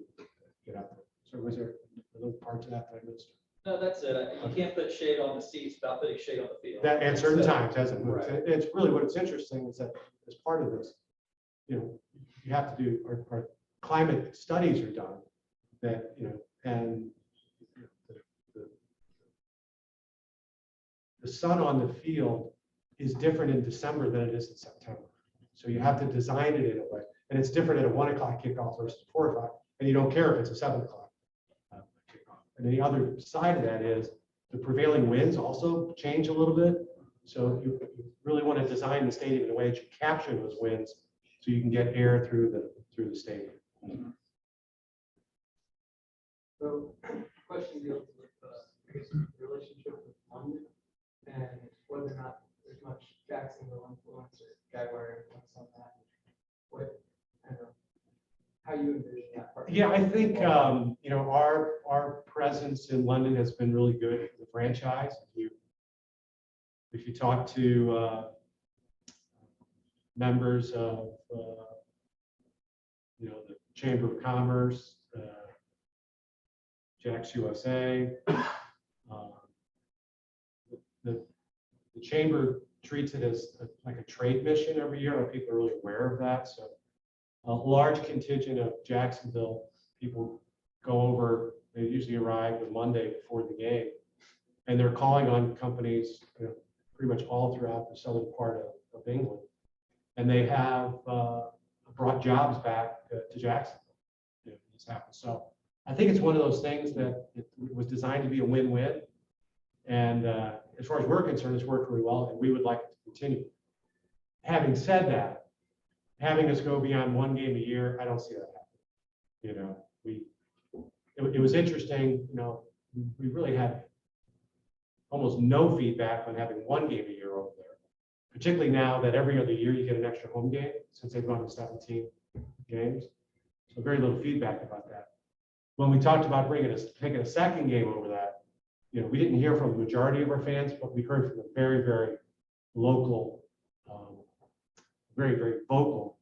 get out there. So was there little parts of that that I missed? No, that's it. You can't put shade on the seats without putting shade on the field. That at certain So- times, hasn't it? Right. It's really what's interesting is that as part of this, you have to do, or climate studies are done that, and the sun on the field is different in December than it is in September. So you have to design it in a way, and it's different at a 1 o'clock kickoff versus 4 o'clock, and you don't care if it's a 7 o'clock kickoff. And the other side of that is the prevailing winds also change a little bit. So you really want to design the stadium in a way that you capture those winds so you can get air through the stadium. So, question deals with, I guess, the relationship with London and whether or not there's much Jacksonville influence or Jaguar influence on that. What, kind of, how you envision that part? Yeah, I think, our presence in London has been really good for the franchise. If you talk to members of, the Chamber of Commerce, Jax USA, the Chamber treats it as like a trade mission every year. And people are really aware of that. So a large contingent of Jacksonville people go over. They usually arrive the Monday before the game, and they're calling on companies, pretty much all throughout the southern part of England, and they have brought jobs back to Jacksonville. This happens. So I think it's one of those things that it was designed to be a win-win, and as far as we're concerned, it's worked really well, and we would like it to continue. Having said that, having us go beyond one game a year, I don't see that happening. It was interesting. We really had almost no feedback on having one game a year over there, particularly now that every other year you get an extra home game since they've gone to 17 games. So very little feedback about that. When we talked about taking a second game over that, we didn't hear from the majority of our fans, but we heard from a very, very local, very, very vocal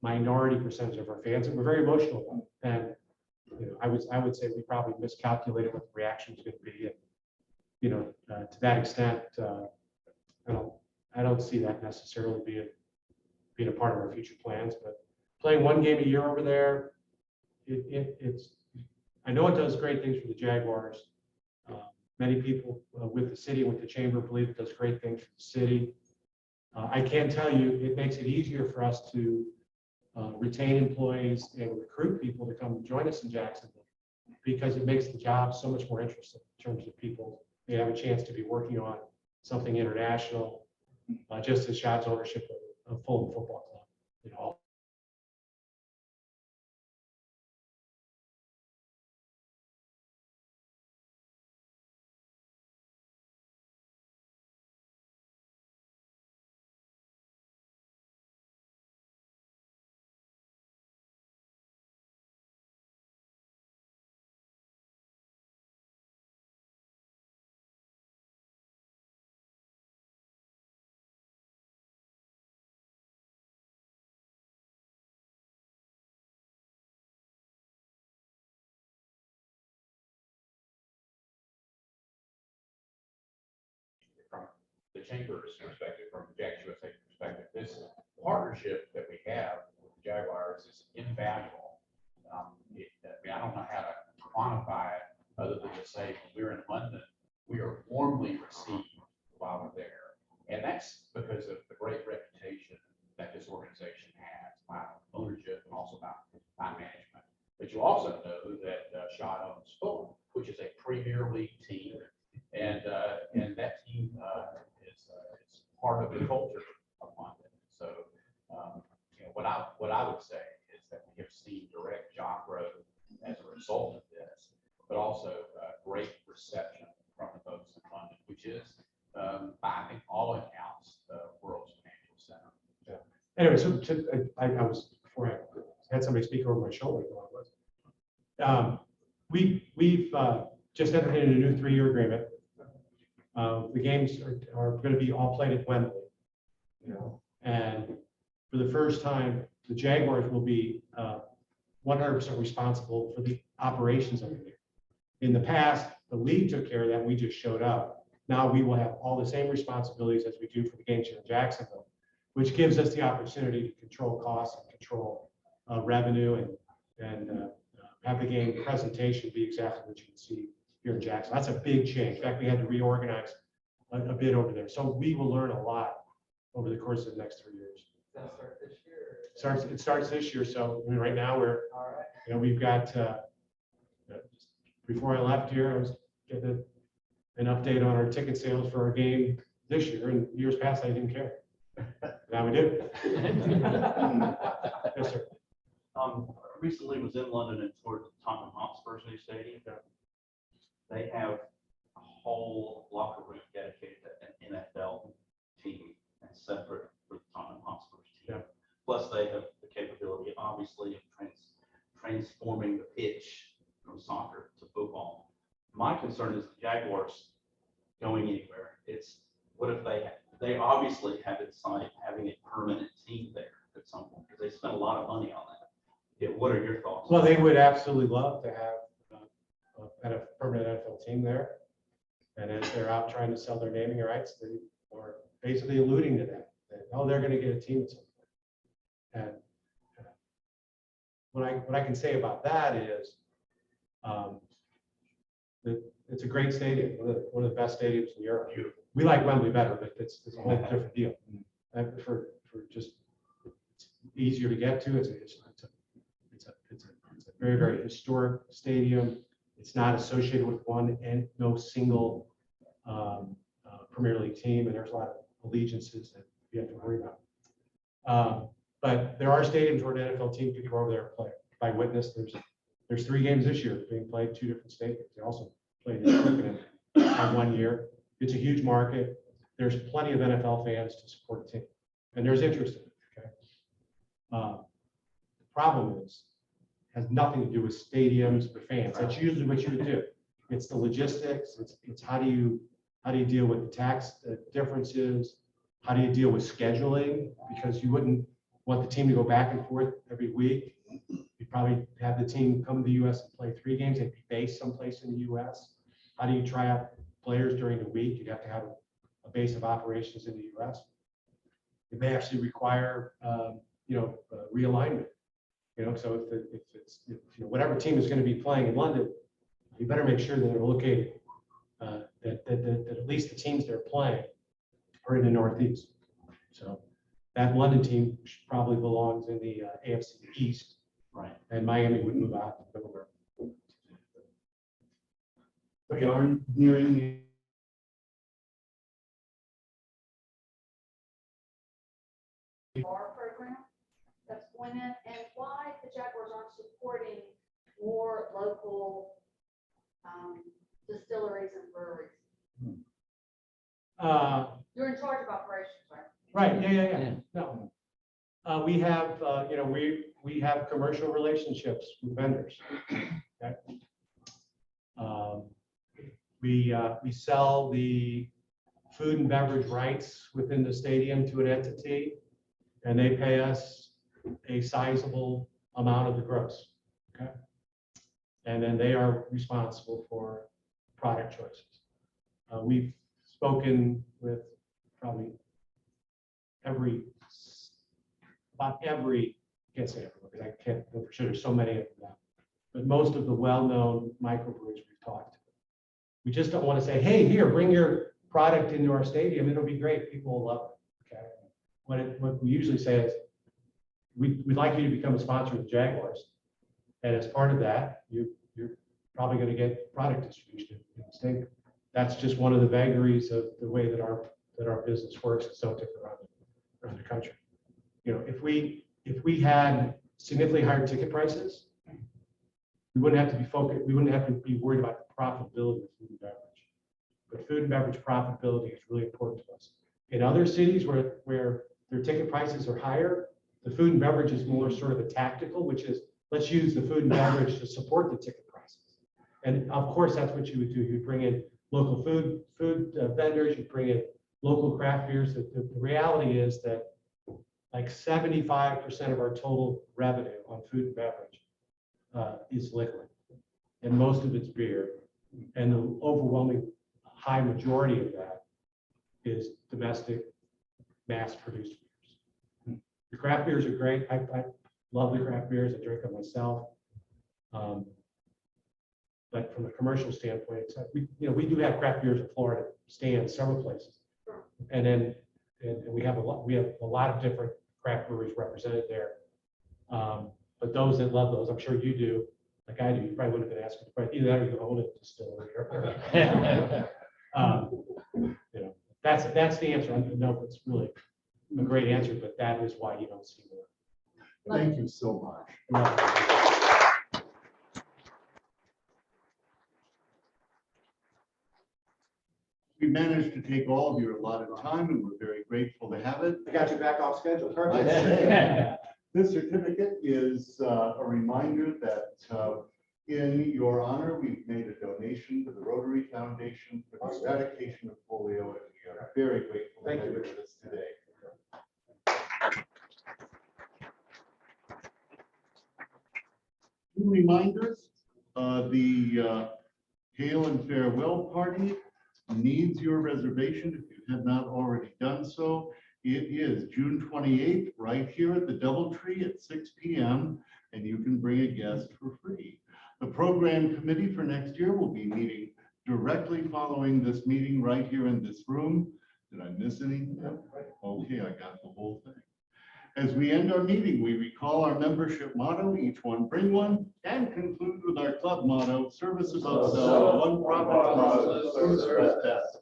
minority percentage of our fans, and we're very emotional about it. And I would say we probably miscalculated what the reaction was going to be. And, to that extent, I don't see that necessarily being a part of our future plans. But playing one game a year over there, I know it does great things for the Jaguars. Many people with the city, with the chamber, believe it does great things for the city. I can tell you, it makes it easier for us to retain employees and recruit people to come join us in Jacksonville, because it makes the job so much more interesting in terms of people. They have a chance to be working on something international, just as Shad's ownership of Fulham Football Club. From the chamber's perspective, from Jax USA perspective, this partnership that we have with the Jaguars is invaluable. I don't know how to quantify it other than to say when we're in London, we are warmly received while we're there. And that's because of the great reputation that this organization has by ownership and also by management. But you also know that Shad owns Fulham, which is a Premier League team. And that team is part of the culture of London. So, what I would say is that we have seen direct job growth as a result of this, but also great reception from the folks in London, which is, I think, all accounts, the world's financial center. Yeah. Anyway, so I was, before I had somebody speak over my shoulder. We've just entered into a new 3-year agreement. The games are going to be all played at Wembley, and for the first time, the Jaguars will be 100% responsible for the operations over there. In the past, the league took care of that. We just showed up. Now we will have all the same responsibilities as we do for the games here in Jacksonville, which gives us the opportunity to control costs and control revenue and have the game presentation be exactly what you can see here in Jacksonville. That's a big change. In fact, we had to reorganize a bit over there. So we will learn a lot over the course of the next 3 years. Does that start this year? It starts this year. So I mean, right now All right. we've got, before I left here, I was getting an update on our ticket sales for our game this year, and years past, I didn't care. Now we do. Yes, sir. Recently was in London and toured Tottenham Hotspur's new stadium. They have a whole locker room dedicated to an NFL team and separate for the Tottenham Hotspur's team. Yeah. Plus, they have the capability, obviously, of transforming the pitch from soccer to football. My concern is the Jaguars going anywhere. It's what if they obviously have in sight having a permanent team there at some point because they spent a lot of money on that. Yeah, what are your thoughts? Well, they would absolutely love to have a permanent NFL team there. And as they're out trying to sell their naming rights, they are basically alluding to that. Oh, they're going to get a team at some point. And what I can say about that is that it's a great stadium, one of the best stadiums in Europe. We like Wembley better, but it's a whole different deal. For just it's easier to get to. It's a very, very historic stadium. It's not associated with one and no single Premier League team, and there's a lot of allegiances that you have to worry about. But there are stadiums where an NFL team could go over there and play. By witness, there's 3 games this year being played 2 different stadiums. They also played in Twickenham 1 year. It's a huge market. There's plenty of NFL fans to support the team, and there's interest in it. Okay. The problem has nothing to do with stadiums or fans. That's usually what you would do. It's the logistics. It's how do you deal with the tax differences? How do you deal with scheduling? Because you wouldn't want the team to go back and forth every week. You'd probably have the team come to the U.S. and play 3 games. They'd be based someplace in the U.S. How do you try out players during the week? You'd have to have a base of operations in the U.S. It may actually require, realignment. So if whatever team is going to be playing in London, you better make sure that they're located, that at least the teams they're playing are in the Northeast. So that London team probably belongs in the AFC East, right? And Miami would move out to Middleborough. We are nearing the bar program that's going in, and why the Jaguars aren't supporting more local distilleries and breweries. You're in charge of operations, right? Right. Yeah. No. We have, we have commercial relationships with vendors. Okay. We sell the food and beverage rights within the stadium to an entity, and they pay us a sizable amount of the gross. Okay. And then they are responsible for product choices. We've spoken with probably about every, I can't say everyone because I can't know for sure, there's so many of them, but most of the well-known microbreweries we've talked to. We just don't want to say, hey, here, bring your product into our stadium. It'll be great. People will love it. Okay. What we usually say is, we'd like you to become a sponsor of the Jaguars. And as part of that, you're probably going to get product distribution in the stadium. That's just one of the vagaries of the way that our business works. It's so different around the country. If we had significantly higher ticket prices, we wouldn't have to be focused. We wouldn't have to be worried about the profitability of food and beverage. But food and beverage profitability is really important to us. In other cities where their ticket prices are higher, the food and beverage is more sort of a tactical, which is let's use the food and beverage to support the ticket prices. And of course, that's what you would do. You bring in local food vendors. You bring in local craft beers. The reality is that like 75% of our total revenue on food and beverage is liquid, and most of it's beer. And the overwhelming high majority of that is domestic, mass-produced beers. The craft beers are great. I love the craft beers. I drink them myself. But from a commercial standpoint, it's, we do have craft beers in Florida, stand several places. And then we have a lot of different craft breweries represented there. But those that love those, I'm sure you do, like I do, you probably wouldn't have been asking, but either that or you own it distillery. That's the answer. I don't know if it's really a great answer, but that is why you don't see more. Thank you so much. We managed to take all of your allotted time, and we're very grateful to have it. I got you back off schedule. I say, this certificate is a reminder that in your honor, we've made a donation to the Rotary Foundation for the eradication of polio, and we are very grateful. Thank you. For this today. Two reminders, the Hail and Farewell Party needs your reservation if you have not already done so. It is June 28th, right here at the DoubleTree at 6 p.m., and you can bring a guest for free. The program committee for next year will be meeting directly following this meeting right here in this room. Did I miss anything? Okay, I got the whole thing. As we end our meeting, we recall our membership motto, each one bring one, and conclude with our club motto, service above self, one profit, who serves best.